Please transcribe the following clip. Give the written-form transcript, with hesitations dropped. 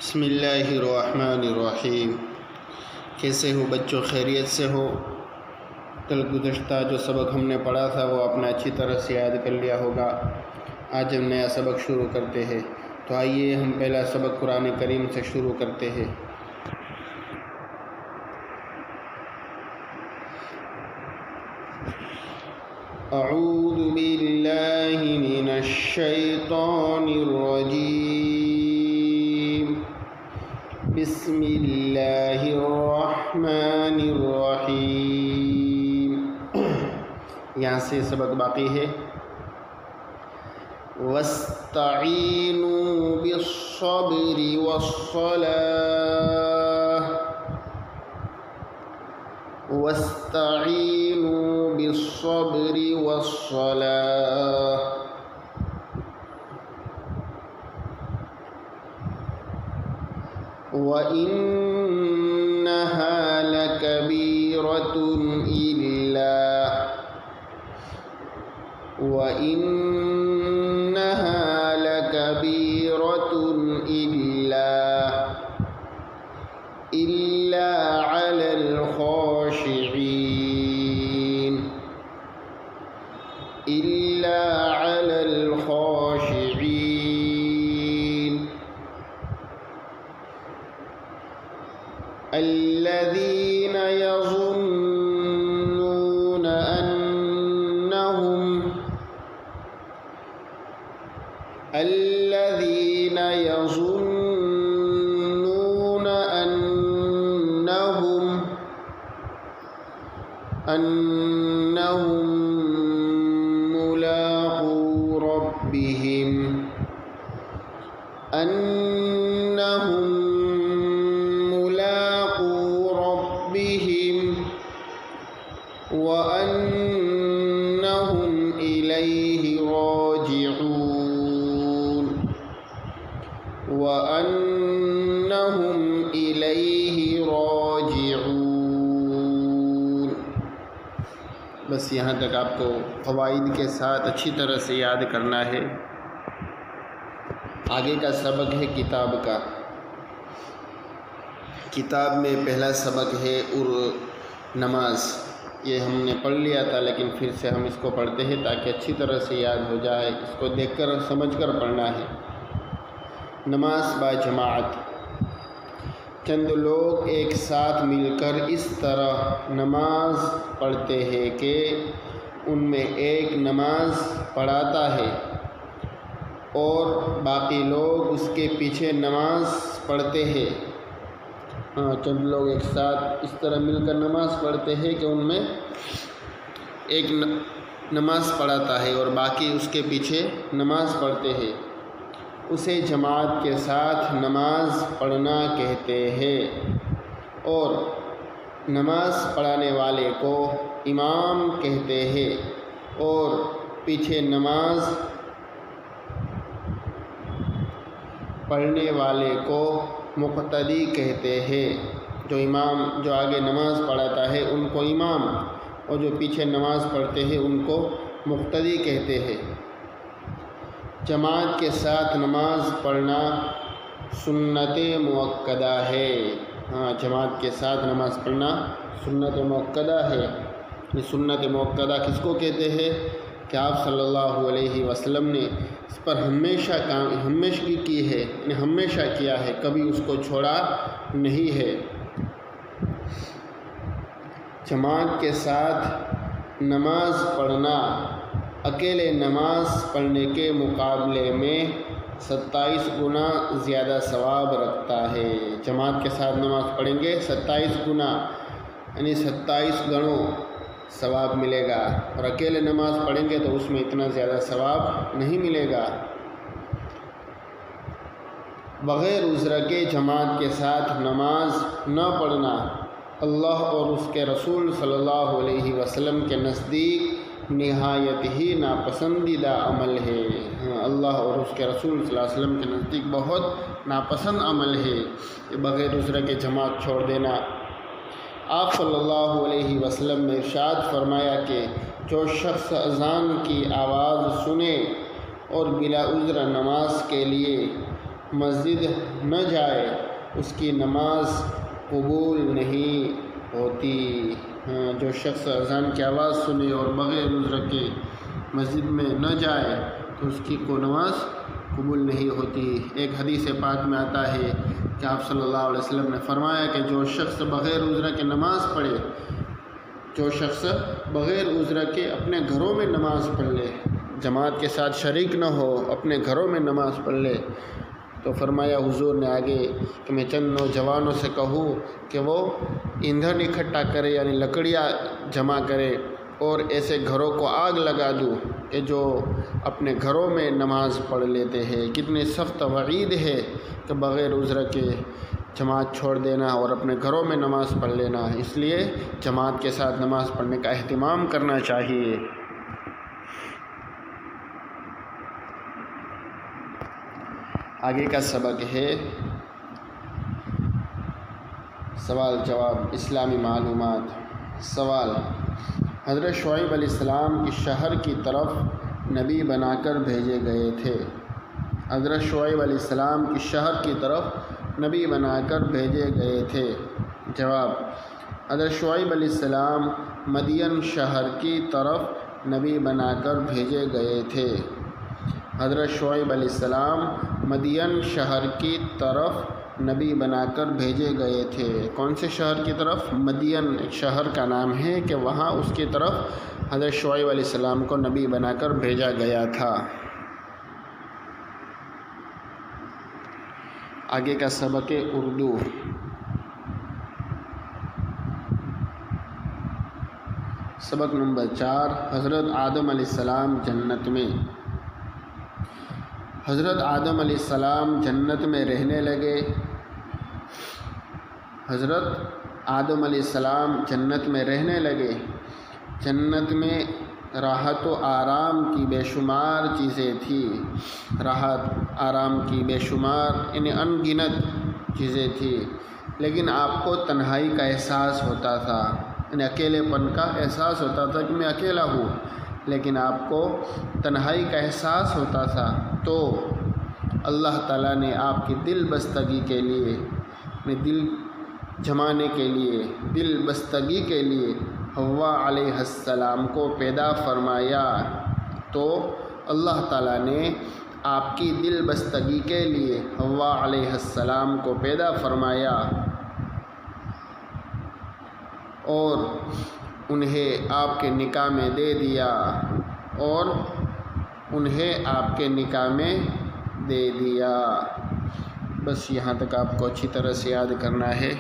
بسم اللہ الرحمن الرحیم۔ کیسے ہو بچوں؟ خیریت سے ہو؟ کل گزشتہ جو سبق ہم نے پڑھا تھا وہ آپ نے اچھی طرح سے یاد کر لیا ہوگا۔ آج ہم نیا سبق شروع کرتے ہیں، تو آئیے ہم پہلا سبق قرآن کریم سے شروع کرتے ہیں۔ اعوذ باللہ من الشیطان الرجیم، بسم اللہ الرحمن الرحیم۔ یہاں سے سبق باقی ہے۔ وَاسْتَعِینُوا بِالصَّبْرِ وَالصَّلَاةِ وَاسْتَعِینُوا بِالصَّبْرِ وَالصَّلَاةِ وَإِنَّهَا لَكَبِيرَةٌ إِلَّا عَلَى الْخَاشِعِينَ الَّذِينَ يَظُنُّونَ أَنَّهُم مُّلَاقُو رَبِّهِمْ وَأَنَّهُمْ إِلَيْهِ راجعون۔ بس یہاں تک آپ کو فوائد کے ساتھ اچھی طرح سے یاد کرنا ہے۔ آگے کا سبق ہے کتاب کا۔ کتاب میں پہلا سبق ہے نماز۔ یہ ہم نے پڑھ لیا تھا، لیکن پھر سے ہم اس کو پڑھتے ہیں تاکہ اچھی طرح سے یاد ہو جائے۔ اس کو دیکھ کر سمجھ کر پڑھنا ہے۔ نماز با جماعت، چند لوگ ایک ساتھ مل کر اس طرح نماز پڑھتے ہیں کہ ان میں ایک نماز پڑھاتا ہے اور باقی لوگ اس کے پیچھے نماز پڑھتے ہیں۔ چند لوگ ایک ساتھ اس طرح مل کر نماز پڑھتے ہیں کہ ان میں ایک نماز پڑھاتا ہے اور باقی اس کے پیچھے نماز پڑھتے ہیں۔ اسے جماعت کے ساتھ نماز پڑھنا کہتے ہیں، اور نماز پڑھانے والے کو امام کہتے ہیں اور پیچھے نماز پڑھنے والے کو مقتدی کہتے ہیں۔ جو آگے نماز پڑھاتا ہے ان کو امام، اور جو پیچھے نماز پڑھتے ہیں ان کو مقتدی کہتے ہیں۔ جماعت کے ساتھ نماز پڑھنا سنت مؤکدہ ہے۔ جماعت کے ساتھ نماز پڑھنا سنت مؤکدہ ہے۔ یہ سنت مؤکدہ کس کو کہتے ہیں کہ آپ صلی اللہ علیہ وسلم نے اس پر ہمیشگی کی ہے، ہمیشہ کیا ہے، کبھی اس کو چھوڑا نہیں ہے۔ جماعت کے ساتھ نماز پڑھنا اکیلے نماز پڑھنے کے مقابلے میں 27 گنا زیادہ ثواب رکھتا ہے۔ جماعت کے ساتھ نماز پڑھیں گے 27 گنا، یعنی 27 گنوں ثواب ملے گا، اور اکیلے نماز پڑھیں گے تو اس میں اتنا زیادہ ثواب نہیں ملے گا۔ بغیر عذر کے جماعت کے ساتھ نماز نہ پڑھنا اللہ اور اس کے رسول صلی اللہ علیہ وسلم کے نزدیک نہایت ہی ناپسندیدہ عمل ہے۔ اللہ اور اس کے رسول صلی اللہ علیہ وسلم کے نزدیک بہت ناپسند عمل ہے کہ بغیر عذر کے جماعت چھوڑ دینا۔ آپ صلی اللہ علیہ وسلم نے ارشاد فرمایا کہ جو شخص اذان کی آواز سنے اور بلا عذر نماز کے لیے مسجد نہ جائے اس کی نماز قبول نہیں ہوتی۔ جو شخص اذان کی آواز سنے اور بغیر عذر کے مسجد میں نہ جائے تو اس کی کوئی نماز قبول نہیں ہوتی۔ ایک حدیث پاک میں آتا ہے کہ آپ صلی اللہ علیہ وسلم نے فرمایا کہ جو شخص بغیر عذر کے نماز پڑھے، جو شخص بغیر عذر کے اپنے گھروں میں نماز پڑھ لے، جماعت کے ساتھ شریک نہ ہو، اپنے گھروں میں نماز پڑھ لے، تو فرمایا حضور نے آگے کہ میں چند نوجوانوں سے کہوں کہ وہ ایندھن اکٹھا کرے، یعنی لکڑیاں جمع کرے اور ایسے گھروں کو آگ لگا دوں کہ جو اپنے گھروں میں نماز پڑھ لیتے ہیں۔ کتنی سخت وعید ہے کہ بغیر عذر کے جماعت چھوڑ دینا اور اپنے گھروں میں نماز پڑھ لینا۔ اس لیے جماعت کے ساتھ نماز پڑھنے کا اہتمام کرنا چاہیے۔ آگے کا سبق ہے سوال جواب اسلامی معلومات۔ سوال: حضرت شعیب علیہ السلام کس شہر کی طرف نبی بنا کر بھیجے گئے تھے؟ حضرت شعیب علیہ السلام کس شہر کی طرف نبی بنا کر بھیجے گئے تھے؟ جواب: حضرت شعیب علیہ السلام مدین شہر کی طرف نبی بنا کر بھیجے گئے تھے۔ حضرت شعیب علیہ السلام مدین شہر کی طرف نبی بنا کر بھیجے گئے تھے۔ کون سے شہر کی طرف؟ مدین ایک شہر کا نام ہے کہ وہاں اس کی طرف حضرت شعیب علیہ السلام کو نبی بنا کر بھیجا گیا تھا۔ آگے کا سبق اردو۔ سبق نمبر 4: حضرت آدم علیہ السلام جنت میں۔ حضرت آدم علیہ السلام جنت میں رہنے لگے۔ حضرت آدم علیہ السلام جنت میں رہنے لگے۔ جنت میں راحت و آرام کی بے شمار چیزیں تھیں۔ راحت آرام کی بے شمار یعنی ان گنت چیزیں تھیں، لیکن آپ کو تنہائی کا احساس ہوتا تھا، یعنی اکیلے پن کا احساس ہوتا تھا کہ میں اکیلا ہوں، لیکن آپ کو تنہائی کا احساس ہوتا تھا۔ تو اللہ تعالیٰ نے آپ کی دل بستگی کے لیے، دل جمانے کے لیے، دل بستگی کے لیے حوا علیہ السلام کو پیدا فرمایا۔ تو اللہ تعالیٰ نے آپ کی دل بستگی کے لیے حوا علیہ السلام کو پیدا فرمایا اور انہیں آپ کے نکاح میں دے دیا، بس یہاں تک آپ کو اچھی طرح سے یاد کرنا ہے۔